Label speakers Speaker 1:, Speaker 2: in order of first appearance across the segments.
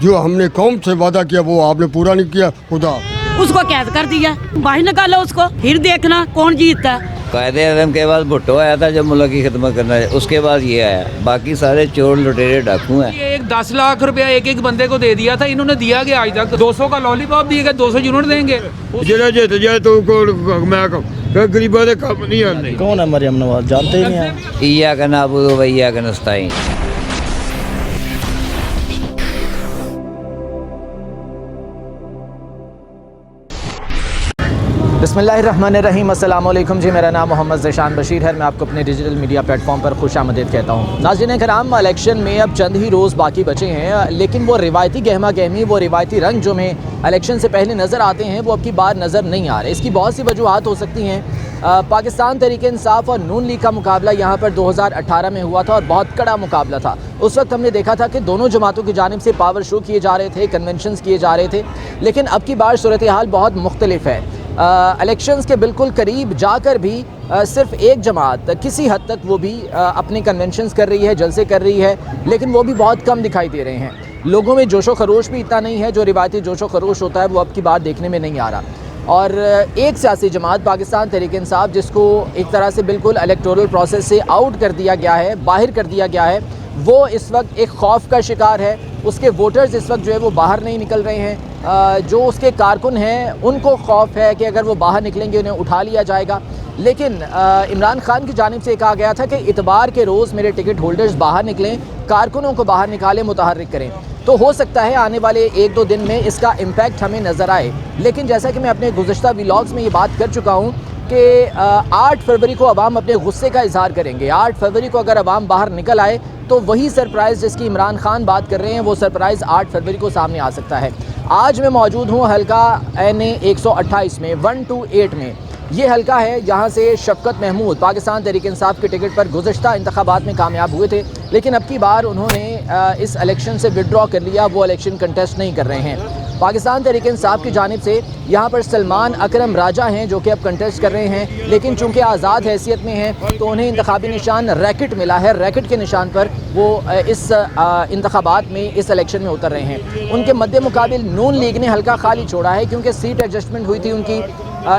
Speaker 1: जो हमने कौम से वादा किया वो आपने पूरा नहीं किया। खुदा
Speaker 2: उसको कैद कर दिया, बाहर निकालो उसको, फिर देखना कौन जीतता है।
Speaker 3: कायदे आज़म के बाद भुट्टो आया था जब मुल्क की खिदमत करना है, उसके बाद ये आया, बाकी सारे चोर लुटेरे डाकू हैं।
Speaker 4: ये 10 लाख रुपया एक बंदे को दे दिया था, इन्होंने दिया गया आज तक 200 का लॉलीपॉप दिए गए, 200 यूनिट देंगे।
Speaker 1: जिला जित जाए तो मैं गरीबों के काम नहीं आने।
Speaker 5: कौन है मरियम नवाज, जानते ही नहीं हैं।
Speaker 3: इय्या का नाबुदु व इय्या का नस्ताईन।
Speaker 5: बिस्मिल्लाहिर्रहमानिर्रहीम, अस्सलाम वालेकुम जी। मेरा नाम मोहम्मद ज़ेशान बशीर है। मैं आपको अपने डिजिटल मीडिया प्लेटफॉर्म पर खुशामदीद कहता हूँ। नाज़रीन कराम, इलेक्शन में अब चंद ही रोज़ बाकी बचे हैं, लेकिन वो रिवायती गहमा गहमी, वो रिवायती रंग जो में इलेक्शन से पहले नज़र आते हैं वो अब की बार नज़र नहीं आ रहे। इसकी बहुत सी वजूहात हो सकती हैं। पाकिस्तान तहरीक इंसाफ और नून लीग का मुकाबला यहाँ पर 2018 में हुआ था और बहुत कड़ा मुकाबला था। उस वक्त हमने देखा था कि दोनों जमातों की जानिब से पावर शो किए जा रहे थे, कन्वेंशंस किए जा रहे थे, लेकिन अब की बार सूरत हाल बहुत मुख्तलिफ है। इलेक्शंस के बिल्कुल करीब जाकर भी सिर्फ एक जमात किसी हद तक वो भी अपने कन्वेंशंस कर रही है, जलसे कर रही है, लेकिन वो भी बहुत कम दिखाई दे रहे हैं। लोगों में जोशो खरोश भी इतना नहीं है, जो रिवायती जोशो खरोश होता है वो अब की बार देखने में नहीं आ रहा। और एक सियासी जमात पाकिस्तान तहरीक इंसाफ, जिसको एक तरह से बिल्कुल इलेक्टोरल प्रोसेस से आउट कर दिया गया है, बाहर कर दिया गया है, वो इस वक्त एक खौफ का शिकार है। उसके वोटर्स इस वक्त जो है वो बाहर नहीं निकल रहे हैं। जो उसके कारकुन हैं उनको खौफ है कि अगर वो बाहर निकलेंगे उन्हें उठा लिया जाएगा। लेकिन इमरान खान की जानिब से कहा गया था कि इतवार के रोज़ मेरे टिकट होल्डर्स बाहर निकलें, कारकुनों को बाहर निकालें, मुतहर्रिक करें। तो हो सकता है आने वाले 1-2 दिन में इसका इम्पैक्ट हमें नज़र आए। लेकिन जैसा कि मैं अपने गुज़श्ता व्लॉग्स में ये बात कर चुका हूँ कि 8 फरवरी को अवाम अपने गुस्से का इजहार करेंगे। 8 फरवरी को अगर अवाम बाहर निकल आए तो वही सरप्राइज़ जिसकी इमरान खान बात कर रहे हैं, वो सरप्राइज़ 8 फरवरी को सामने आ सकता है। आज मैं मौजूद हूँ हल्का NA 128 में, 128 में। ये हल्का है, यहाँ से शफकत महमूद पाकिस्तान तहरीक इंसाफ के टिकट पर गुज़श्ता इंतखाबात में कामयाब हुए थे, लेकिन अब की बार उन्होंने इस इलेक्शन से विड्रॉ कर लिया, वो इलेक्शन कंटेस्ट नहीं कर रहे हैं। पाकिस्तान तहरीक इंसाफ की जानिब से यहाँ पर सलमान अकरम राजा हैं जो कि अब कंटेस्ट कर रहे हैं, लेकिन चूँकि आज़ाद हैसियत में हैं तो उन्हें इंतखाबी निशान रैकेट मिला है। रैकेट के निशान पर वो इस इंतखाबात में, इस इलेक्शन में उतर रहे हैं। उनके मद्दे मुकाबिल नून लीग ने हल्का खाली छोड़ा है, क्योंकि सीट एडजस्टमेंट हुई थी उनकी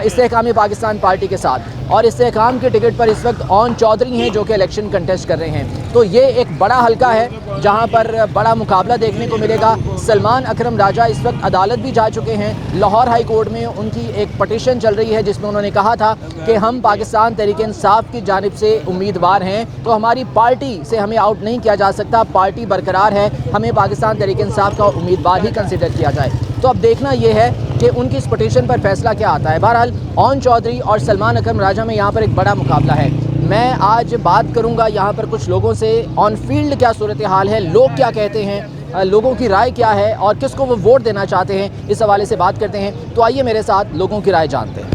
Speaker 5: इस्तेहकाम पाकिस्तान पार्टी के साथ, और इस्तेहकाम के टिकट पर इस वक्त ओन चौधरी हैं जो कि इलेक्शन कंटेस्ट कर रहे हैं। तो ये एक बड़ा हल्का है जहां पर बड़ा मुकाबला देखने को मिलेगा। सलमान अकरम राजा इस वक्त अदालत भी जा चुके हैं। लाहौर हाई कोर्ट में उनकी एक पटिशन चल रही है जिसमें उन्होंने कहा था कि हम पाकिस्तान तहरीक इंसाफ की जानिब से उम्मीदवार हैं, तो हमारी पार्टी से हमें आउट नहीं किया जा सकता, पार्टी बरकरार है, हमें पाकिस्तान तहरीक इंसाफ का उम्मीदवार ही कंसिडर किया जाए। तो अब देखना यह है कि उनकी इस पटिशन पर फैसला क्या आता है। बहरहाल ओन चौधरी और सलमान अकरम राजा में यहाँ पर एक बड़ा मुकाबला है। मैं आज बात करूँगा यहाँ पर कुछ लोगों से, ऑन फील्ड क्या सूरत हाल है, लोग क्या कहते हैं, लोगों की राय क्या है और किसको वो वोट देना चाहते हैं, इस हवाले से बात करते हैं। तो आइए मेरे साथ लोगों की राय जानते हैं।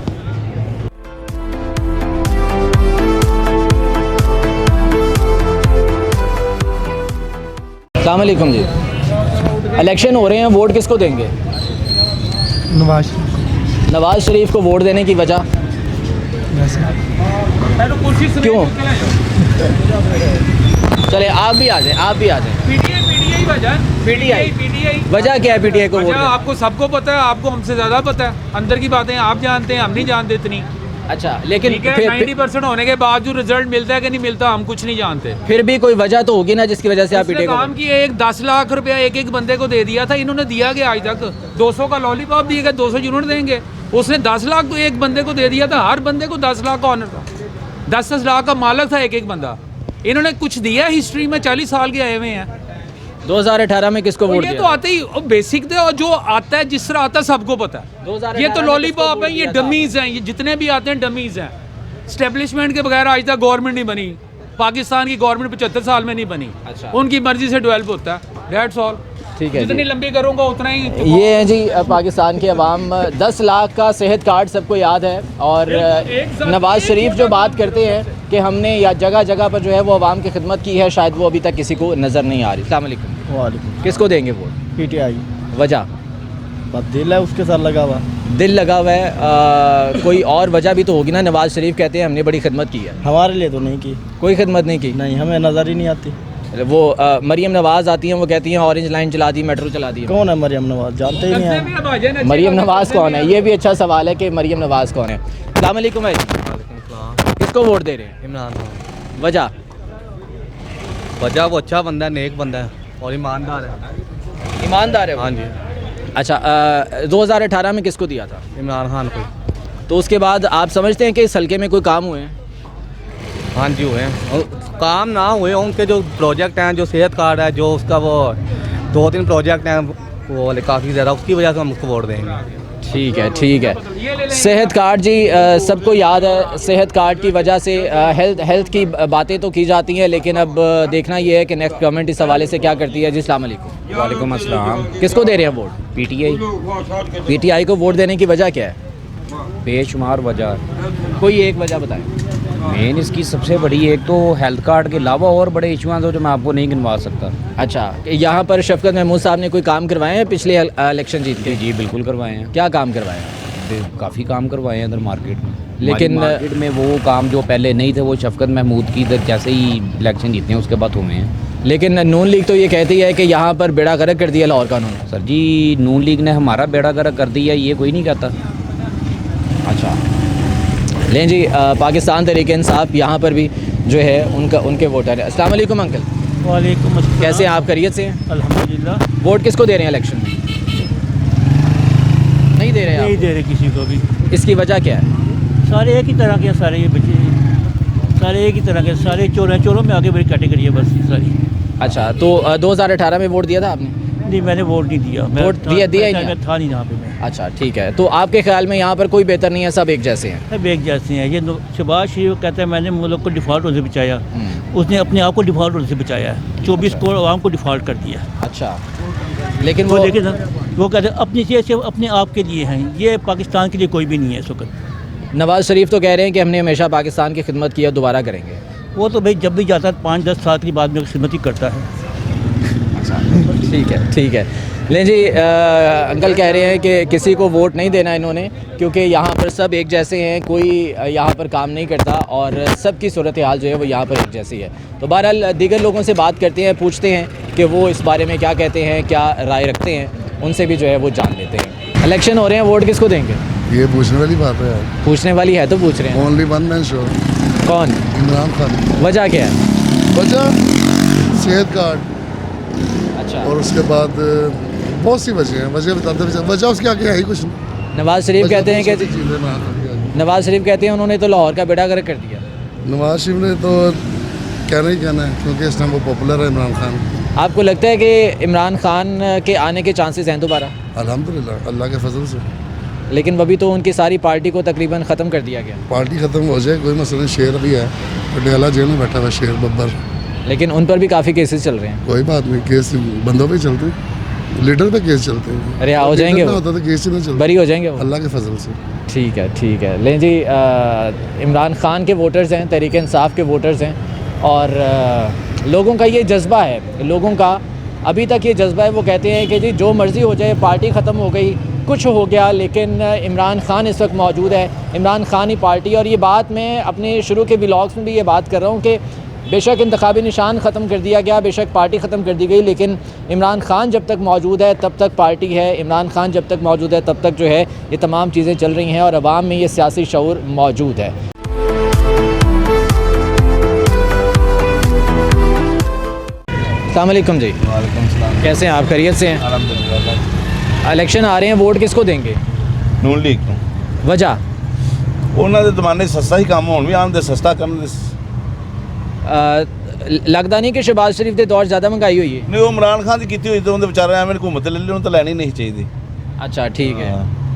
Speaker 5: अस्सलाम वालेकुम जी। इलेक्शन हो रहे हैं, वोट किसको देंगे? नवाज शरीफ को वोट देने की वजह क्यों? चले आप भी आ जाए, आप भी आ जाए।
Speaker 4: पीटीआई
Speaker 5: वजह क्या है पीटीआई को वोट?
Speaker 4: आपको सबको पता है, आपको हमसे ज़्यादा पता है, अंदर की बातें आप जानते हैं, हम नहीं जानते इतनी।
Speaker 5: अच्छा, लेकिन
Speaker 4: 90% होने के बावजूद रिजल्ट मिलता है कि नहीं मिलता हम कुछ नहीं जानते।
Speaker 5: फिर भी कोई वजह तो होगी ना जिसकी वजह से आप पीटीआई को
Speaker 4: काम की 10 लाख रुपया एक बंदे को दे दिया था, इन्होंने दिया गया आज तक 200 का लॉलीपॉप दिए गए, 200 यूनिट देंगे। उसने 10 लाख को एक बंदे को दे दिया था, हर बंदे को 10 लाख का ऑनर था, 10-10 लाख का मालक था एक बंदा। इन्होंने कुछ दिया हिस्ट्री में, 40 साल के आए हुए हैं।
Speaker 5: 2018 में किसको वोट
Speaker 4: दिया?
Speaker 5: दिया?
Speaker 4: तो आते ही बेसिक थे, और जो आता है जिस तरह आता है सबको पता है। ये तो लॉलीपॉप है, ये डमीज हैं, ये जितने भी आते हैं डमीज हैं। स्टेब्लिशमेंट के बगैर आज तक गवर्नमेंट नहीं बनी, पाकिस्तान की गवर्नमेंट 75 साल में नहीं बनी।
Speaker 5: अच्छा।
Speaker 4: उनकी मर्जी से डेवलप होता है, दैट्स ऑल।
Speaker 5: ठीक है,
Speaker 4: जितनी लंबी करूँगा उतना ही।
Speaker 5: ये है जी पाकिस्तान के अवाम। 10 लाख का सेहत कार्ड सबको याद है, और नवाज शरीफ जो बात करते हैं कि हमने या जगह जगह पर जो है वो अवाम की खिदमत की है, शायद वो अभी तक किसी को नज़र नहीं आ रही। अस्सलाम वालेकुम।
Speaker 6: वालेकुम।
Speaker 5: किसको देंगे वोट?
Speaker 6: पीटीआई।
Speaker 5: वजह?
Speaker 6: बस दिल है उसके साथ लगा हुआ।
Speaker 5: दिल लगा हुआ है। कोई और वजह भी तो होगी ना? नवाज शरीफ कहते हैं हमने बड़ी खिदमत की है।
Speaker 6: हमारे लिए तो नहीं की,
Speaker 5: कोई खिदमत नहीं की।
Speaker 6: नहीं, हमें नज़र ही नहीं आती।
Speaker 5: वो मरीम नवाज़ आती हैं, वो कहती हैं ऑरेंज लाइन चला दी, मेट्रो चला दी।
Speaker 6: कौन है मरियम नवाज? जानते ही नहीं हैं।
Speaker 5: मरीम नवाज़ कौन है? ये भी अच्छा सवाल है कि मरीम नवाज़ कौन है। अस्सलाम वालेकुम भाई, किसको वोट दे रहे हैं?
Speaker 7: इमरान खान।
Speaker 5: वजह?
Speaker 7: वजह वो अच्छा बंदा है, नेक बंदा है और ईमानदार है।
Speaker 5: ईमानदार है वो?
Speaker 7: हाँ जी,
Speaker 5: अच्छा 2018 में किसको दिया था?
Speaker 7: इमरान खान को।
Speaker 5: तो उसके बाद आप समझते हैं कि इस हल्के में कोई काम हुए हैं?
Speaker 7: हाँ जी हुए हैं, और काम ना हुए उनके जो प्रोजेक्ट हैं, जो सेहत कार्ड है, जो उसका वो 2-3 प्रोजेक्ट हैं वो वाले काफ़ी ज़्यादा, उसकी वजह से हम उसको वोट देंगे।
Speaker 5: ठीक है, ठीक है। सेहत कार्ड जी, सबको याद है सेहत कार्ड की वजह से हेल्थ की बातें तो की जाती हैं, लेकिन अब देखना ये है कि नेक्स्ट गवर्नमेंट इस हवाले से क्या करती है। जी अस्सलाम वालेकुम।
Speaker 8: वालेकुम अस्सलाम।
Speaker 5: किसको दे रहे हैं वोट?
Speaker 8: पीटीआई।
Speaker 5: पीटीआई को वोट देने की वजह क्या है?
Speaker 8: बेशुमार वजह है।
Speaker 5: कोई एक वजह बताएं।
Speaker 8: मेन इसकी सबसे बड़ी एक तो हेल्थ कार्ड के अलावा और बड़े इशू हैं जो मैं आपको नहीं गिनवा सकता।
Speaker 5: अच्छा, यहाँ पर शफकत महमूद साहब ने कोई काम करवाए हैं पिछले इलेक्शन जीत के?
Speaker 8: जी बिल्कुल करवाए हैं।
Speaker 5: क्या काम करवाए हैं?
Speaker 8: काफ़ी काम करवाए हैं इधर मार्केट में,
Speaker 5: लेकिन
Speaker 8: मार्केट में वो काम जो पहले नहीं थे वो शफकत महमूद की इधर जैसे ही इलेक्शन जीते हैं उसके बाद हुए हैं।
Speaker 5: लेकिन नून लीग तो ये कहती है कि यहाँ पर बेड़ा गर्क कर दिया लाहौर का उन्होंने।
Speaker 8: सर जी, नून लीग ने हमारा बेड़ा गर्क कर दिया ये कोई नहीं कहता।
Speaker 5: अच्छा लें जी, पाकिस्तान तहरीक इंसाफ यहाँ पर भी जो है उनके वोटर हैं। अस्सलाम वालेकुम अंकल।
Speaker 6: वालेकुम अस्सलाम।
Speaker 5: कैसे हैं आप? खैरियत से हैं?
Speaker 6: अल्हम्दुलिल्लाह।
Speaker 5: वोट किसको दे रहे हैं इलेक्शन में? नहीं दे रहे हैं
Speaker 6: नहीं
Speaker 5: आप?
Speaker 6: दे रहे किसी को भी।
Speaker 5: इसकी वजह क्या है?
Speaker 6: सारे एक ही तरह के हैं, सारे ये बच्चे सारे एक ही तरह के, सारे चोर हैं। चोरों में आगे बड़ी कैटेगरी है बस ये सारी।
Speaker 5: अच्छा, तो 2018 में वोट दिया था आपने?
Speaker 6: नहीं, मैंने वोट नहीं दिया।
Speaker 5: वोट दिया ही नहीं?
Speaker 6: मैं था नहीं यहाँ पे मैं।
Speaker 5: अच्छा ठीक है, तो आपके ख्याल में यहाँ पर कोई बेहतर नहीं है, सब एक जैसे हैं?
Speaker 6: सब एक जैसे हैं। ये शहबाज शरीफ कहता है मैंने मुल्क को डिफ़ॉल्ट होने से बचाया, उसने अपने आप को डिफ़ॉल्ट होने से बचाया है। 24 करोड़ आवाम को डिफ़ॉल्ट कर दिया।
Speaker 5: अच्छा, लेकिन
Speaker 6: वो
Speaker 5: वो
Speaker 6: देखिए ना, वो कहते हैं अपनी चीज़ से अपने आप के लिए हैं, ये पाकिस्तान के लिए कोई भी नहीं है इस वक्त।
Speaker 5: नवाज़ शरीफ तो कह रहे हैं कि हमने हमेशा पाकिस्तान की खिदमत की है, दोबारा करेंगे।
Speaker 6: वो तो भाई जब भी जाता है 5-10 साल के बाद में खिदमत ही करता है।
Speaker 5: ठीक है, ठीक है। लें जी, अंकल कह रहे हैं कि किसी को वोट नहीं देना इन्होंने, क्योंकि यहाँ पर सब एक जैसे हैं, कोई यहाँ पर काम नहीं करता और सबकी सूरत हाल जो है वो यहाँ पर एक जैसी है। तो बहरहाल दीगर लोगों से बात करते हैं, पूछते हैं कि वो इस बारे में क्या कहते हैं, क्या राय रखते हैं, उनसे भी जो है वो जान लेते हैं। इलेक्शन हो रहे हैं, वोट किसको देंगे?
Speaker 9: ये पूछने वाली बात है।
Speaker 5: पूछने वाली है तो पूछ रहे हैं।
Speaker 9: Only one man show.
Speaker 5: कौन?
Speaker 9: इमरान खान।
Speaker 5: वजह क्या है?
Speaker 9: वजह सेहत कार्ड,
Speaker 5: अच्छा,
Speaker 9: और उसके बाद बहुत सी वजह हैं। वजह बताते वजह उसके आगे है ही कुछ नहीं।
Speaker 5: नवाज़ शरीफ कहते हैं कि नवाज़ शरीफ कहते हैं उन्होंने तो लाहौर का बेड़ा गर्क कर दिया।
Speaker 9: नवाज शरीफ ने तो कहना ही कहना है, क्योंकि इस टाइम वो पॉपुलर है इमरान खान।
Speaker 5: आपको लगता है कि इमरान खान के आने के चांसेस हैं दोबारा?
Speaker 9: अल्हम्दुलिल्लाह, अल्लाह के फजल से।
Speaker 5: लेकिन अभी तो उनकी सारी पार्टी को तकरीबन ख़त्म कर दिया गया।
Speaker 9: पार्टी ख़त्म हो जाए कोई मसला नहीं। शेर भी है, पटियाला जेल में बैठा हुआ शेर बब्बर,
Speaker 5: लेकिन उन पर भी काफ़ी केसेस चल रहे हैं।
Speaker 9: कोई बात नहीं, केस बंदों पे चलते, लीडर पे केस चलते हैं।
Speaker 5: अरे हो जाएंगे वो,
Speaker 9: होता तो केस ही नहीं चलता,
Speaker 5: बरी हो जाएंगे वो,
Speaker 9: अल्लाह के फजल से।
Speaker 5: ठीक है, ठीक है। लें जी, इमरान खान के वोटर्स हैं, तहरीक इंसाफ के वोटर्स हैं, और लोगों का ये जज्बा है, लोगों का अभी तक ये जज्बा है। वो कहते हैं कि जी जो मर्ज़ी हो जाए, पार्टी ख़त्म हो गई, कुछ हो गया, लेकिन इमरान खान इस वक्त मौजूद है, इमरान खान ही पार्टी। और ये बात मैं अपने शुरू के व्लॉग्स में भी ये बात कर रहा हूँ कि बेशक इंतखाबी निशान ख़त्म कर दिया गया, बेशक पार्टी ख़त्म कर दी गई, लेकिन इमरान खान जब तक मौजूद है तब तक पार्टी है, इमरान खान जब तक मौजूद है तब तक जो है ये तमाम चीज़ें चल रही हैं और अवाम में ये सियासी शऊर मौजूद है। अस्सलाम वालेकुम जी।
Speaker 7: वालेकुम सलाम।
Speaker 5: कैसे हैं आप? खैरियत से हैं?
Speaker 7: अल्हम्दुलिल्लाह।
Speaker 5: इलेक्शन आ रहे हैं, वोट किसको देंगे?
Speaker 10: ਨੂਨ ਲੀਗ ਨੂੰ।
Speaker 5: वजह?
Speaker 10: ਉਹਨਾਂ ਦੇ ਜ਼ਮਾਨੇ 'ਚ ਸਸਤਾ ਹੀ ਕੰਮ ਹੋਣ ਵੀ ਆਉਂਦੇ ਸਸਤਾ ਕਰਨ ਦੇ।
Speaker 5: लगता नहीं कि शहबाज शरीफ के दौर ज़्यादा महंगाई हुई है?
Speaker 10: ਨਹੀਂ ਉਹ ਇਮਰਾਨ ਖਾਨ ਦੀ ਕੀਤੀ ਹੋਈ ਤੇ ਉਹਦੇ ਵਿਚਾਰੇ ਐਵੇਂ ਘੁੰਮਤ ਲੈ ਲਈ, ਉਹਨੂੰ ਤਾਂ ਲੈਣੀ ਨਹੀਂ ਚਾਹੀਦੀ।
Speaker 5: अच्छा ठीक है।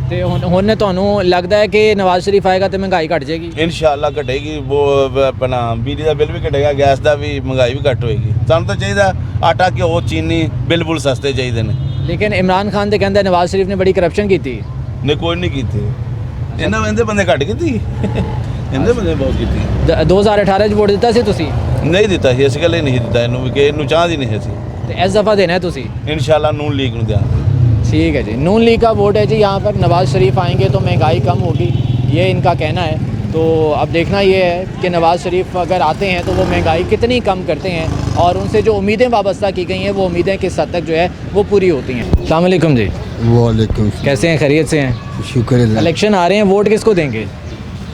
Speaker 5: तो हुण ਤੁਹਾਨੂੰ लगता है कि नवाज शरीफ आएगा तो महंगाई घट जाएगी?
Speaker 10: ਇਨਸ਼ਾਅੱਲਾ ਘਟੇਗੀ। ਉਹ ਆਪਣਾ ਬਿਜਲੀ ਦਾ ਬਿੱਲ ਵੀ ਘਟੇਗਾ, ਗੈਸ ਦਾ ਵੀ, ਮਹਿੰਗਾਈ ਵੀ ਘੱਟ ਹੋਏਗੀ। ਸਾਨੂੰ ਤਾਂ ਚਾਹੀਦਾ ਆਟਾ ਘਿਓ ਚੀਨੀ ਬਿਲਕੁਲ ਸਸਤੇ ਚਾਹੀਦੇ ਨੇ।
Speaker 5: लेकिन इमरान खान तो कहता है नवाज शरीफ ने बड़ी करप्शन की थी।
Speaker 10: ਨਹੀਂ ਕੋਈ ਨਹੀਂ ਕੀਤੀ ਇਹਨਾਂ ਇਹਦੇ ਬੰਦੇ ਘੱਟ ਕੀਤੀ ਇਹਦੇ ਬੰਦੇ ਬਹੁਤ ਕੀਤੀ।
Speaker 5: 2018 ਚ ਵੋਟ ਦਿੱਤਾ ਸੀ ਤੁਸੀਂ?
Speaker 10: ਨਹੀਂ ਦਿੱਤਾ ਸੀ, ਇਸ ਗੱਲ ਹੀ ਨਹੀਂ ਦਿੱਤਾ ਇਹਨੂੰ ਵੀ ਕਿ ਇਹਨੂੰ ਚਾਹਦੀ ਨਹੀਂ ਅਸੀਂ।
Speaker 5: ਤੇ ਇਸ ਦਫਾ ਦੇਣਾ ਹੈ ਤੁਸੀਂ?
Speaker 10: ਇਨਸ਼ਾਅੱਲਾ ਨੂਨ ਲੀਗ ਨੂੰ ਦਿਆਂਗੇ।
Speaker 5: ठीक है जी, नून लीग का वोट है जी। यहाँ पर नवाज शरीफ आएंगे तो महंगाई कम होगी, ये इनका कहना है। तो अब देखना ये है कि नवाज़ शरीफ अगर आते हैं तो वो महंगाई कितनी कम करते हैं और उनसे जो उम्मीदें वाबस्ता की गई हैं वो उम्मीदें किस हद तक जो है वो पूरी होती हैं। अस्सलाम वालेकुम जी।
Speaker 1: वालेकुम
Speaker 5: कैसे हैं, खैरियत से हैं?
Speaker 1: शुक्र है।
Speaker 5: इलेक्शन आ रहे हैं, वोट किसको देंगे?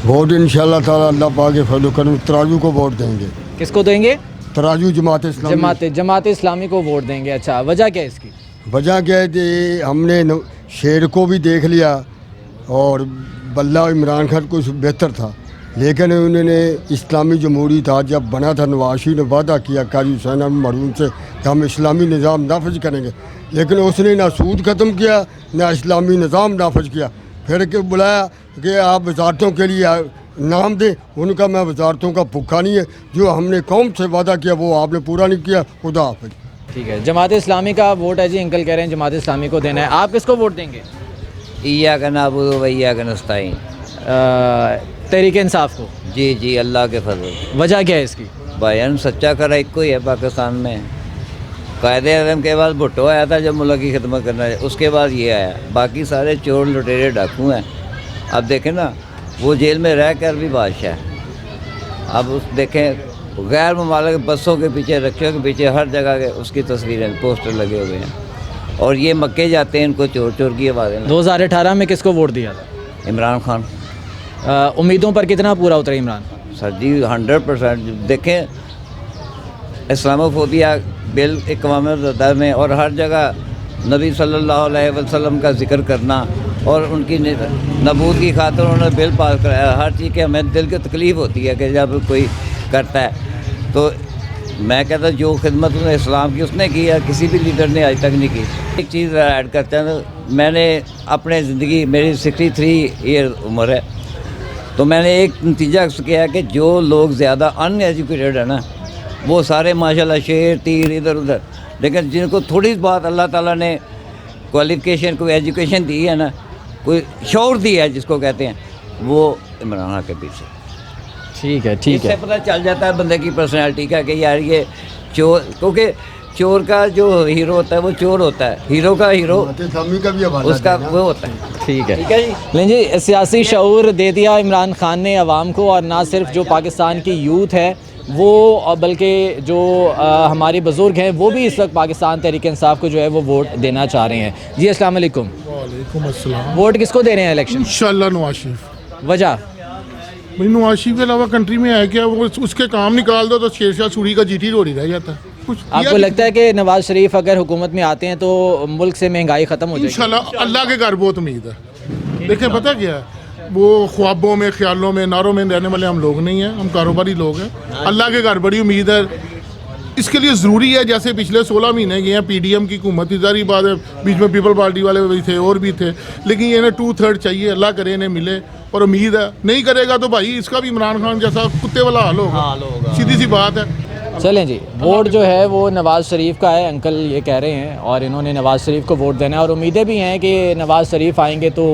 Speaker 1: वोट इंशाल्लाह ताला अल्लाह पाक के फजल करम तराजू को वोट देंगे।
Speaker 5: किसको देंगे?
Speaker 1: तराजू जमात इस्लामी।
Speaker 5: जमात इस्लामी को वोट देंगे। अच्छा, वजह क्या है इसकी?
Speaker 1: वजह क्या है कि हमने शेर को भी देख लिया और बल्ला इमरान खान कुछ बेहतर था, लेकिन उन्होंने इस्लामी जमहूरी था जब बना था, नवाज शरीफ ने वादा किया काजी हुसैन मरहूम से कि हम इस्लामी निज़ाम नाफज करेंगे, लेकिन उसने ना सूद ख़त्म किया ना इस्लामी निज़ाम नाफज किया। फिर के बुलाया कि आप वजारतों के लिए नाम दें, उनका मैं वजारतों का भूखा नहीं है, जो हमने कौम से वादा किया वो आपने पूरा नहीं किया। खुदा हाफिज़।
Speaker 5: ठीक है, जमात इस्लामी का वोट है जी, अंकल कह रहे हैं जमात इस्लामी को देना है। आप किसको वोट देंगे?
Speaker 3: ईया का नाबुदु व ईया का नस्ताईन।
Speaker 5: तहरीक इंसाफ को?
Speaker 3: जी जी, अल्लाह के फजल।
Speaker 5: वजह क्या है इसकी?
Speaker 3: भाईजान सच्चा खरा एक ही है पाकिस्तान में। कायदे आज़म के बाद भुट्टो आया था जब मुल्क की खिदमत करना है, उसके बाद ये आया, बाकी सारे चोर लुटेरे डाकू हैं। अब देखें ना, वो जेल में रह कर भी बादशाह है। अब उस देखें गैर ममालिक बसों के पीछे, रिक्शों के पीछे, हर जगह के उसकी तस्वीरें, पोस्टर लगे हुए हैं, और ये मक्के जाते हैं, इनको चोर चोर की आवाज़ें।
Speaker 5: 2018 में किसको वोट दिया था?
Speaker 3: इमरान खान।
Speaker 5: उम्मीदों पर कितना पूरा उतरा इमरान खान?
Speaker 3: सर जी 100%। देखें, इस्लामोफोबिया बिल अक़वाम-ए-मुत्तहिदा में और हर जगह नबी सल्लल्लाहु अलैहि वसल्लम का जिक्र करना और उनकी नबूत की खातिर उन्होंने बिल पास कराया। हर चीज़ के हमें दिल की तकलीफ़ होती है कि जब कोई करता है, तो मैं कहता जो खिदमत उसने इस्लाम की उसने की है, किसी भी लीडर ने आज तक नहीं की। एक चीज़ ऐड करता है, मैंने अपने ज़िंदगी, मेरी 63 ईयर उम्र है, तो मैंने एक नतीजा किया कि जो लोग ज़्यादा अनएजुकेटेड है ना, वो सारे माशाल्लाह शेर तीर इधर उधर, लेकिन जिनको थोड़ी बात अल्लाह ताला ने क्वालिफ़िकेशन, कोई एजुकेशन दी है ना, कोई शौर दी है जिसको कहते हैं, वो इमरान खान के पीछे।
Speaker 5: ठीक है, ठीक है।
Speaker 3: इससे पता चल जाता है बंदे की पर्सनैलिटी का कि यार ये चोर, क्योंकि चोर का जो हीरो होता है वो चोर होता है, हीरो का हीरो उसका वो होता है। ठीक है जी।
Speaker 5: लेकिन जी सियासी शऊर दे दिया इमरान खान ने अवाम को, और ना सिर्फ जो पाकिस्तान की यूथ है वो, बल्कि जो हमारे बुज़ुर्ग हैं वो भी इस वक्त पाकिस्तान तहरीक इंसाफ को जो है वो वोट देना चाह रहे हैं। जी अस्सलाम वालेकुम।
Speaker 9: वालेकुम अस्सलाम।
Speaker 5: वोट किसको दे रहे हैं इलेक्शन?
Speaker 9: इंशाल्लाह नवाज शरीफ।
Speaker 5: वजह?
Speaker 9: नवाज शरीफ के अलावा कंट्री में है क्या? वो उसके काम निकाल दो तो शेरशाह सूरी का जीटी रोड़ी रह जाता है। कुछ
Speaker 5: आपको लगता है कि नवाज शरीफ अगर हुकूमत में आते हैं तो मुल्क से महंगाई ख़त्म हो जाएगी?
Speaker 9: इंशाल्लाह अल्लाह के घर बहुत उम्मीद है। देखें पता क्या है, वो ख्वाबों में, ख्यालों में, नारों में रहने वाले हम लोग नहीं हैं, हम कारोबारी लोग हैं। अल्लाह के घर बड़ी उम्मीद है। इसके लिए ज़रूरी है, जैसे पिछले 16 महीने गए हैं पीडीएम की हुकूमत थी, सारी बात है, बीच में पीपल पार्टी वाले भी थे और भी थे, लेकिन ये 2/3 चाहिए, अल्लाह करे इन्हें मिले, और उम्मीद है नहीं करेगा तो भाई इसका भी इमरान खान जैसा कुत्ते वाला हाल होगा। सीधी सी बात है।
Speaker 5: चलें जी, वोट जो है वो नवाज़ शरीफ का है, अंकल ये कह रहे हैं, और इन्होंने नवाज़ शरीफ को वोट देना है, और उम्मीदें भी हैं कि नवाज़ शरीफ आएंगे तो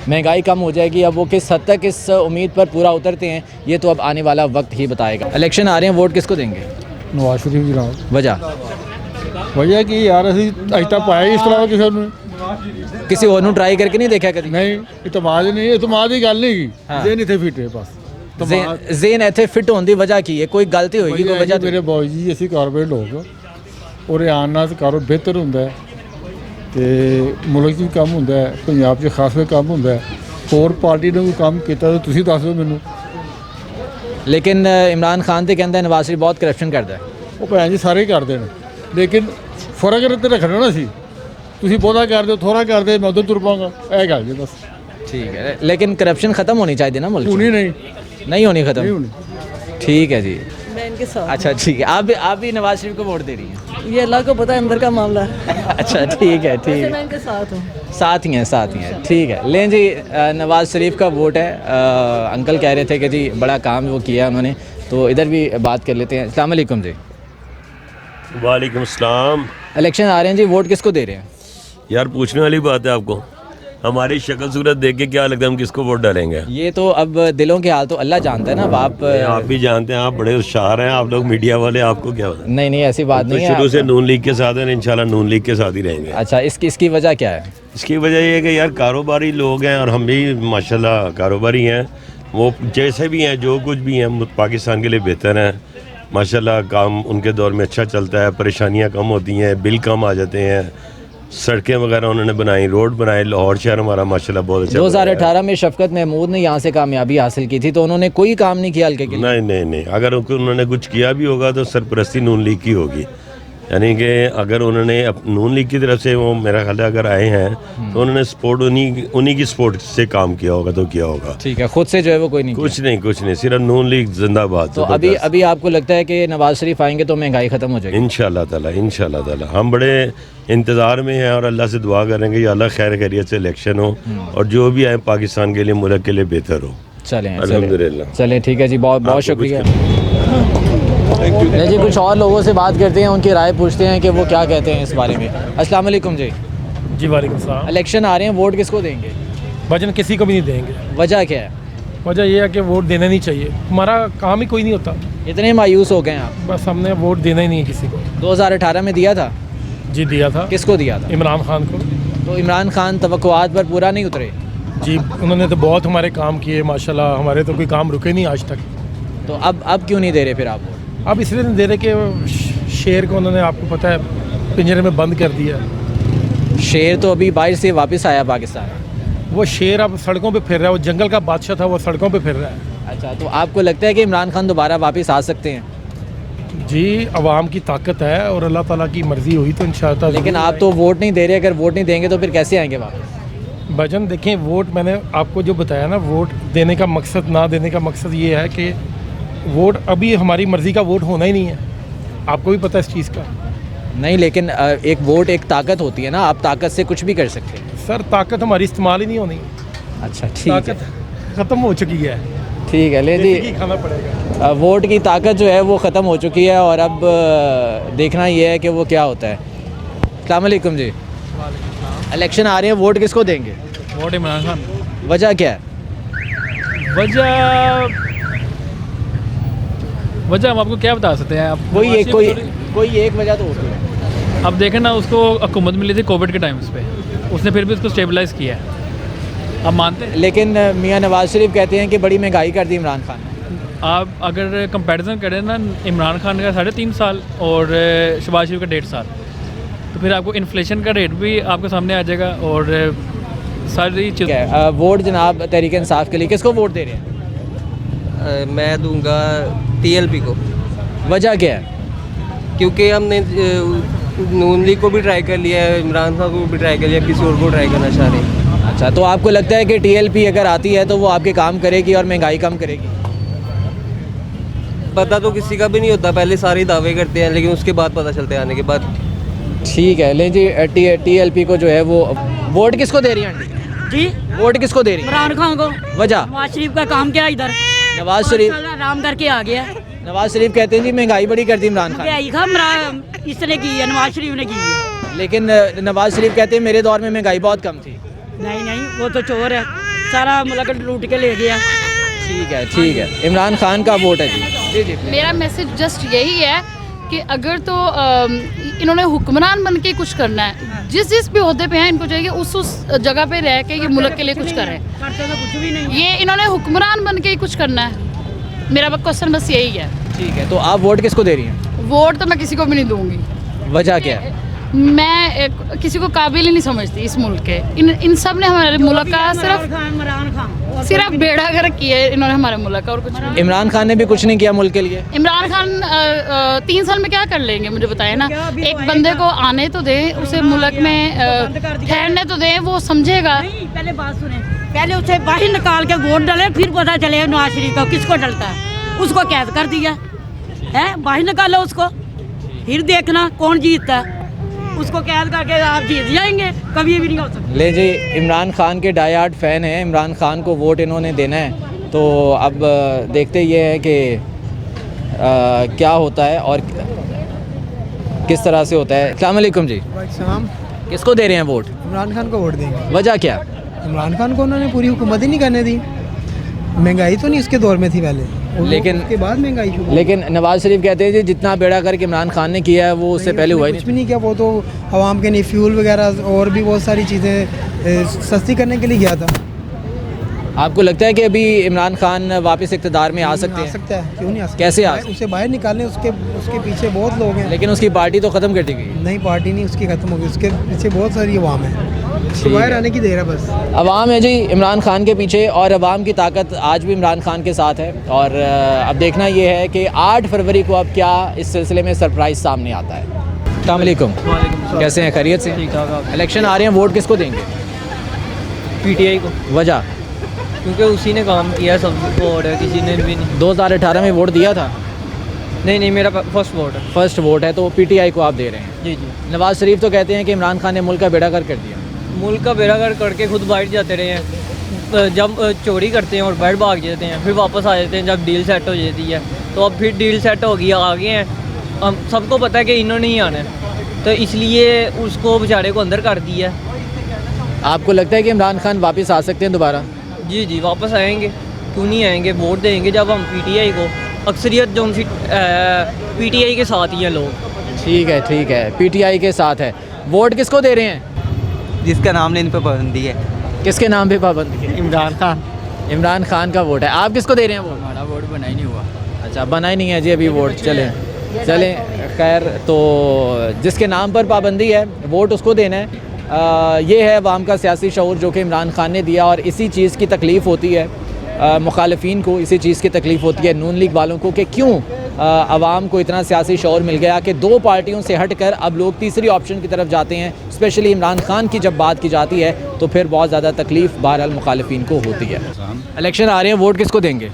Speaker 5: महंगाई कम हो जाएगी। अब वो किस हद तक इस उम्मीद पर पूरा उतरते हैं ये तो अब आने वाला वक्त ही बताएगा। इलेक्शन आ रहे हैं, वोट किसको देंगे?
Speaker 1: नवाज शरीफ जनाब।
Speaker 5: वजह
Speaker 1: कि यार अभी अज तक पाया इस तरह
Speaker 5: किसी और ट्राई करके नहीं देखा कभी?
Speaker 1: नहीं, इतमाद नहीं, इतमाद की गल नहीं की, जेन इतने फिट है बस।
Speaker 5: जेन इतने फिट होने की वजह की है? कोई गलती होगी? कोई वजह?
Speaker 1: मेरे बाबू जी असी कारपोरेट लोग और आने नाल कारो बेहतर होंदा है ते मुल्क भी कम होंदा है, पंजाब च खास में कम होंदा है। होर पार्टी ने कोई काम किया तो तुसीं दस दो मैनू।
Speaker 5: लेकिन इमरान खान तो कहता है नवाज शरीफ बहुत करप्शन करता है।
Speaker 1: वो भैन जी सारे करते हैं, लेकिन फर्क तो रखना ना सी, तुसीं बहुता कर दो, थोड़ा कर दे, मैं उधर तुर पाऊँगा, यह गल जी बस।
Speaker 5: ठीक है, लेकिन करप्शन ख़त्म होनी चाहिए ना मुल्क?
Speaker 1: होनी
Speaker 5: नहीं होनी ख़त्म। ठीक है जी,
Speaker 2: मैं इनके साथ।
Speaker 5: अच्छा ठीक है, आप भी नवाज शरीफ को वोट दे रही हैं?
Speaker 2: ये अल्लाह को पता है अंदर का मामला है।
Speaker 5: अच्छा ठीक है, ठीक है,
Speaker 2: मैं इनके साथ हूँ।
Speaker 5: साथ ही हैं। ठीक है, लें जी, नवाज शरीफ का वोट है। अंकल कह रहे थे कि जी बड़ा काम वो किया उन्होंने, तो इधर भी बात कर लेते हैं। अस्सलाम वालेकुम जी।
Speaker 11: वालेकुम अस्सलाम।
Speaker 5: इलेक्शन आ रहे हैं जी, वोट किसको दे रहे हैं?
Speaker 11: यार पूछने वाली बात है, आपको हमारी शक्ल सूरत देख के क्या लगता है हम किसको वोट डालेंगे?
Speaker 5: ये तो अब दिलों के हाल तो अल्लाह जानता है ना। आप
Speaker 11: भी जानते हैं, आप बड़े होशियार हैं, आप लोग मीडिया वाले, आपको क्या पता?
Speaker 5: नहीं ऐसी बात नहीं है।
Speaker 11: शुरू से नून लीग के साथ हैं, इंशाल्लाह नून लीग के साथ ही रहेंगे।
Speaker 5: अच्छा, इसकी वजह क्या है?
Speaker 11: इसकी वजह ये है कि यार कारोबारी लोग हैं और हम भी माशाल्लाह कारोबारी हैं, वो जैसे भी हैं, जो कुछ भी हैं, पाकिस्तान के लिए बेहतर हैं माशाल्लाह। काम उनके दौर में अच्छा चलता है, परेशानियां कम होती हैं, बिल कम आ जाते हैं, सड़कें वगैरह उन्होंने बनाई, रोड बनाए। लाहौर शहर हमारा माशाल्लाह बहुत अच्छा
Speaker 5: 2018 में शफकत महमूद ने यहाँ से कामयाबी हासिल की थी, तो उन्होंने कोई काम नहीं किया हल्के के लिए?
Speaker 11: नहीं, अगर उन्होंने कुछ किया भी होगा तो सरपरस्ती नून लीग की होगी। यानी कि अगर उन्होंने नून लीग की तरफ से वो मेरा ख्याल है अगर आए हैं तो उन्होंने सपोर्ट उन्हीं की सपोर्ट से काम किया होगा तो किया होगा।
Speaker 5: ठीक है, खुद से जो है वो कोई नहीं
Speaker 11: कुछ नहीं, सिर्फ नून लीग जिंदाबाद।
Speaker 5: तो अभी आपको लगता है कि नवाज शरीफ आएंगे तो महंगाई ख़त्म हो जाएगी? इंशाल्लाह
Speaker 11: ताला हम बड़े इंतज़ार में हैं और अल्लाह से दुआ करेंगे कि अल्लाह खैर खैरियत से इलेक्शन हो और जो भी आए पाकिस्तान के लिए, मुल्क के लिए बेहतर हो।
Speaker 5: चलें ठीक है जी, बहुत शुक्रिया। जी कुछ और लोगों से बात करते हैं, उनकी राय पूछते हैं कि वो क्या कहते हैं इस बारे में। अस्सलाम वालेकुम जी।
Speaker 12: जी वालेकुम सलाम।
Speaker 5: इलेक्शन आ रहे हैं, वोट किसको देंगे?
Speaker 12: वजन किसी को भी नहीं देंगे।
Speaker 5: वजह क्या है?
Speaker 12: वजह यह है कि वोट देना नहीं चाहिए, हमारा काम ही कोई नहीं होता।
Speaker 5: इतने मायूस हो गए हैं आप?
Speaker 12: बस हमने वोट देना ही नहीं है किसी को।
Speaker 5: 2018 में दिया था?
Speaker 12: जी दिया था।
Speaker 5: किसको दिया था?
Speaker 12: इमरान खान को।
Speaker 5: तो इमरान खान तवक्कुआत पर पूरा नहीं उतरे?
Speaker 12: जी उन्होंने तो बहुत हमारे काम किए माशाल्लाह, हमारे तो कोई काम रुके नहीं आज तक।
Speaker 5: तो अब क्यों नहीं दे रहे फिर आप?
Speaker 12: अब इसलिए नहीं दे रहे कि शेर को उन्होंने, आपको पता है, पिंजरे में बंद कर दिया।
Speaker 5: शेर तो अभी बाहर से वापस आया पाकिस्तान।
Speaker 12: वो शेर अब सड़कों पे फिर रहा है, वो जंगल का बादशाह था, वो सड़कों पे फिर रहा है।
Speaker 5: अच्छा, तो आपको लगता है कि इमरान खान दोबारा वापस आ सकते हैं?
Speaker 12: जी अवाम की ताकत है और अल्लाह ताला की मर्ज़ी हुई तो इंशाअल्लाह।
Speaker 5: लेकिन आप तो वोट नहीं दे रहे, अगर वोट नहीं देंगे तो फिर कैसे आएंगे वापस?
Speaker 12: भजन देखें, वोट मैंने आपको जो बताया ना, वोट देने का मकसद, ना देने का मकसद ये है कि वोट अभी हमारी मर्ज़ी का वोट होना ही नहीं है, आपको भी पता है इस चीज़ का।
Speaker 5: नहीं, लेकिन एक वोट एक ताकत होती है ना, आप ताकत से कुछ भी कर सकते हैं।
Speaker 12: सर ताकत हमारी इस्तेमाल ही नहीं होनी।
Speaker 5: अच्छा ठीक है,
Speaker 12: ख़त्म हो चुकी है।
Speaker 5: ठीक है, ले जी,
Speaker 12: खाना पड़ेगा।
Speaker 5: वोट की ताकत जो है वो ख़त्म हो चुकी है और अब देखना ये है कि वो क्या होता है। अस्सलाम वालेकुम जी। इलेक्शन आ रहे हैं, वोट किसको देंगे?
Speaker 12: वोट इमरान खान।
Speaker 5: वजह क्या है?
Speaker 12: वजह हम आपको क्या बता सकते हैं? आप
Speaker 5: कोई एक वजह तो होती है।
Speaker 12: अब देखें ना, उसको हुकूमत मिली थी कोविड के टाइम्स पे, उसने फिर भी उसको स्टेबलाइज़ किया है, आप मानते हैं?
Speaker 5: लेकिन मियां नवाज शरीफ कहते हैं कि बड़ी महंगाई कर दी इमरान खान ने।
Speaker 12: आप अगर कंपैरिजन करें ना, इमरान खान का 3.5 साल और शहबाज शरीफ का 1.5 साल, तो फिर आपको इन्फ्लेशन का रेट भी आपके सामने आ जाएगा और सारी चीज़।
Speaker 5: वोट जनाब तहरीक इंसाफ के लिए किसको वोट दे रहे हैं?
Speaker 13: मैं दूंगा TLP को।
Speaker 5: वजह क्या है?
Speaker 13: क्योंकि हमने नून लीग को भी ट्राई कर लिया है, इमरान खान को भी ट्राई कर लिया, किसी और को ट्राई करना चाह रहे हैं।
Speaker 5: अच्छा, तो आपको लगता है कि TLP अगर आती है तो वो आपके काम करेगी और महंगाई कम करेगी?
Speaker 13: पता तो किसी का भी नहीं होता, पहले सारे दावे करते हैं लेकिन उसके बाद पता चलता है आने के बाद।
Speaker 5: ठीक है, ले जी, TLP को जो है वो वोट किसको दे रही है आंटी
Speaker 2: जी?
Speaker 5: वोट किसको दे रही है?
Speaker 2: इमरान खान को।
Speaker 5: वजह?
Speaker 2: नवाज शरीफ का काम क्या इधर?
Speaker 5: नवाज शरीफ
Speaker 2: आराम करके आ गया।
Speaker 5: नवाज शरीफ कहते हैं जी महंगाई बड़ी कर दी इमरान खान।
Speaker 2: इसने की है, नवाज शरीफ ने की है।
Speaker 5: लेकिन नवाज शरीफ कहते हैं मेरे दौर में महंगाई बहुत कम थी।
Speaker 2: नहीं, वो तो चोर है, सारा मुल्क लूट के ले गया।
Speaker 5: ठीक है, इमरान खान का वोट है जी। जी।
Speaker 14: मेरा मैसेज जस्ट यही है कि अगर तो इन्होंने हुक्मरान बन के कुछ करना है, जिस भी ओहदे पे हैं, इनको चाहिए उस जगह पे रह के ये मुल्क के लिए कुछ करें।
Speaker 2: करते तो कुछ भी नहीं, ये
Speaker 14: इन्होंने हुक्मरान बन के ही कुछ करना है। मेरा क्वेश्चन बस यही है।
Speaker 5: ठीक है, तो आप वोट किसको दे रही हैं?
Speaker 14: वोट तो मैं किसी को भी नहीं दूंगी।
Speaker 5: वजह क्या है?
Speaker 14: मैं किसी को काबिल ही नहीं समझती इस मुल्क के। इन सब ने हमारे मुल्क का सिर्फ बेड़ा गर्क किया है इन्होंने हमारे मुल्क का, और कुछ नहीं।
Speaker 5: इमरान खान ने भी कुछ नहीं किया मुल्क के लिए।
Speaker 14: इमरान खान 3 साल में क्या कर लेंगे मुझे बताएं ना। एक बंदे को आने तो दें, उसे मुल्क में ठहरने तो दें, वो समझेगा।
Speaker 2: पहले बात सुने, पहले उसे बाहर निकाल के वोट डाले, फिर पता चले नवाज शरीफ का किसको डलता है। उसको कैद कर दिया है, बाहर निकालो उसको, फिर देखना कौन जीतता है। उसको कैद करके आप जीत जाएंगे, कभी भी नहीं हो सकता।
Speaker 5: ले जी, इमरान खान के डाई-हार्ड फ़ैन हैं, इमरान खान को वोट इन्होंने देना है, तो अब देखते ये हैं कि क्या होता है और किस तरह से होता है। अस्सलाम वालेकुम जी। किसको दे रहे हैं वोट?
Speaker 15: इमरान खान को वोट देंगे।
Speaker 5: वजह क्या?
Speaker 15: इमरान खान को उन्होंने पूरी हुकूमत ही नहीं करने दी। महंगाई तो नहीं उसके दौर में थी पहले,
Speaker 5: लेकिन
Speaker 15: उसके बाद महंगाई शुरू।
Speaker 5: लेकिन नवाज शरीफ कहते हैं जी जितना बेड़ा करके इमरान खान ने किया है वो उससे पहले हुआ ही
Speaker 15: कुछ भी नहीं किया। वो तो आवाम के लिए फ्यूल वगैरह और भी बहुत सारी चीज़ें सस्ती करने के लिए गया था।
Speaker 5: आपको लगता है कि अभी इमरान खान वापस इक़्तिदार में आ सकते हैं?
Speaker 15: सकता है, क्यों नहीं आ सकता?
Speaker 5: कैसे आ
Speaker 15: उसे बाहर निकालने उसके पीछे बहुत लोग हैं।
Speaker 5: लेकिन उसकी पार्टी तो ख़त्म कर दी गई।
Speaker 15: नहीं, पार्टी नहीं उसकी ख़त्म हो गई, उसके पीछे बहुत सारी अवाम है, तो बाहर आने की देर है बस।
Speaker 5: अवाम है जी इमरान खान के पीछे, और अवाम की ताकत आज भी इमरान खान के साथ है। और अब देखना ये है कि 8 फरवरी को अब क्या इस सिलसिले में सरप्राइज़ सामने आता है। अस्सलाम वालेकुम, कैसे हैं, खैरियत से?
Speaker 13: ठीक ठाक।
Speaker 5: इलेक्शन आ रहे हैं, वोट किसको देंगे?
Speaker 13: पीटीआई को,
Speaker 5: वजह?
Speaker 13: क्योंकि उसी ने काम किया है, सब वोट है, किसी ने भी नहीं।
Speaker 5: 2018 में वोट दिया था?
Speaker 13: नहीं, मेरा फर्स्ट वोट है।
Speaker 5: फर्स्ट वोट है, तो पीटीआई को आप दे रहे हैं?
Speaker 13: जी।
Speaker 5: नवाज शरीफ तो कहते हैं कि इमरान खान ने मुल्क का बेड़ा गर्क कर दिया।
Speaker 13: मुल्क का बेड़ागर करके खुद बाहर जाते रहे हैं, जब चोरी करते हैं और बाहर भाग जाते हैं, फिर वापस आ जाते हैं जब डील सेट हो जाती है। तो अब फिर डील सेट हो गई, आगे हैं, हम सबको पता है कि इन्होंने ही आना है, तो इसलिए उसको बेचारे को अंदर कर दिया।
Speaker 5: आपको लगता है कि इमरान खान वापस आ सकते हैं दोबारा?
Speaker 13: जी, वापस आएंगे, क्यों नहीं आएंगे? वोट देंगे जब हम पीटीआई को, अक्सरियत जो उनकी पीटीआई के साथ ही हैं लोग।
Speaker 5: ठीक है, पीटीआई के साथ है। वोट किसको दे रहे हैं?
Speaker 7: जिसका नाम लेने पर पाबंदी है।
Speaker 5: किसके नाम पे पाबंदी है?
Speaker 7: इमरान खान।
Speaker 5: इमरान खान का वोट है। आप किसको दे रहे हैं वोट?
Speaker 13: हमारा वोट बना ही नहीं हुआ।
Speaker 5: अच्छा, बना ही नहीं है जी अभी वोट। चलें खैर, तो जिसके नाम पर पाबंदी है वोट उसको देना है। ये है अवाम का सियासी शऊर जो कि इमरान खान ने दिया, और इसी चीज़ की तकलीफ़ होती है मुखालिफिन को, इसी चीज़ की तकलीफ़ होती है नून लीग वालों को कि क्यों आवाम को इतना सियासी शऊर मिल गया कि 2 पार्टियों से हटकर अब लोग तीसरी ऑप्शन की तरफ जाते हैं। स्पेशली इमरान खान की जब बात की जाती है तो फिर बहुत ज़्यादा तकलीफ़ बहरहाल मुखालिफिन को होती है। इलेक्शन आ रहे हैं, वोट किसको देंगे?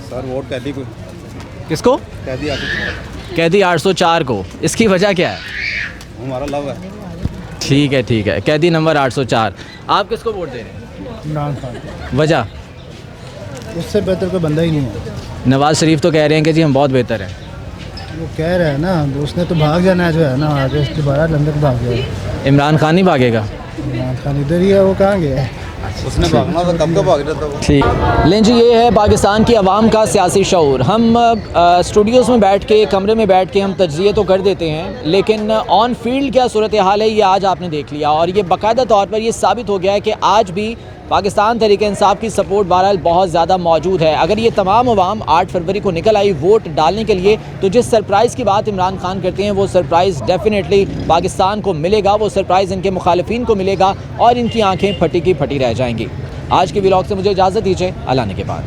Speaker 7: सर वोट कैदी को।
Speaker 5: किसको? कैदी 804 को। इसकी वजह क्या है?
Speaker 7: हमारा लव है।
Speaker 5: ठीक है, कैदी नंबर 804। आप किसको वोट दे रहे हैं?
Speaker 15: इमरान खान।
Speaker 5: वजह?
Speaker 15: उससे बेहतर कोई बंदा ही नहीं है।
Speaker 5: नवाज शरीफ तो कह रहे हैं कि जी हम बहुत बेहतर हैं।
Speaker 15: वो कह रहे हैं ना, उसने तो भाग जाना है जो है ना, आगे दोबारा लंदन भाग जाएगा।
Speaker 5: इमरान खान नहीं भागेगा?
Speaker 15: इमरान खान इधर ही है, वो कहाँ गया है?
Speaker 7: उसने भागना था, कब का भाग रहा था वो।
Speaker 5: ठीक। लें जी, ये है पाकिस्तान की आवाम का सियासी शऊर। हम स्टूडियोज़ में बैठ के, कमरे में बैठ के हम तज्ज़िये तो कर देते हैं, लेकिन ऑन फील्ड क्या सूरत हाल है ये आज आपने देख लिया, और ये बाकायदा तौर पर ये साबित हो गया है कि आज भी पाकिस्तान तहरीक इंसाफ की सपोर्ट बहरहाल बहुत ज़्यादा मौजूद है। अगर ये तमाम अवाम 8 फरवरी को निकल आई वोट डालने के लिए, तो जिस सरप्राइज़ की बात इमरान खान करते हैं वो सरप्राइज़ डेफिनेटली पाकिस्तान को मिलेगा, वो सरप्राइज़ इनके मुखालिफिन को मिलेगा और इनकी आंखें फटी की फटी रह जाएंगी। आज के व्लॉग से मुझे इजाज़त दीजिए, अल्लाह ने के बाद।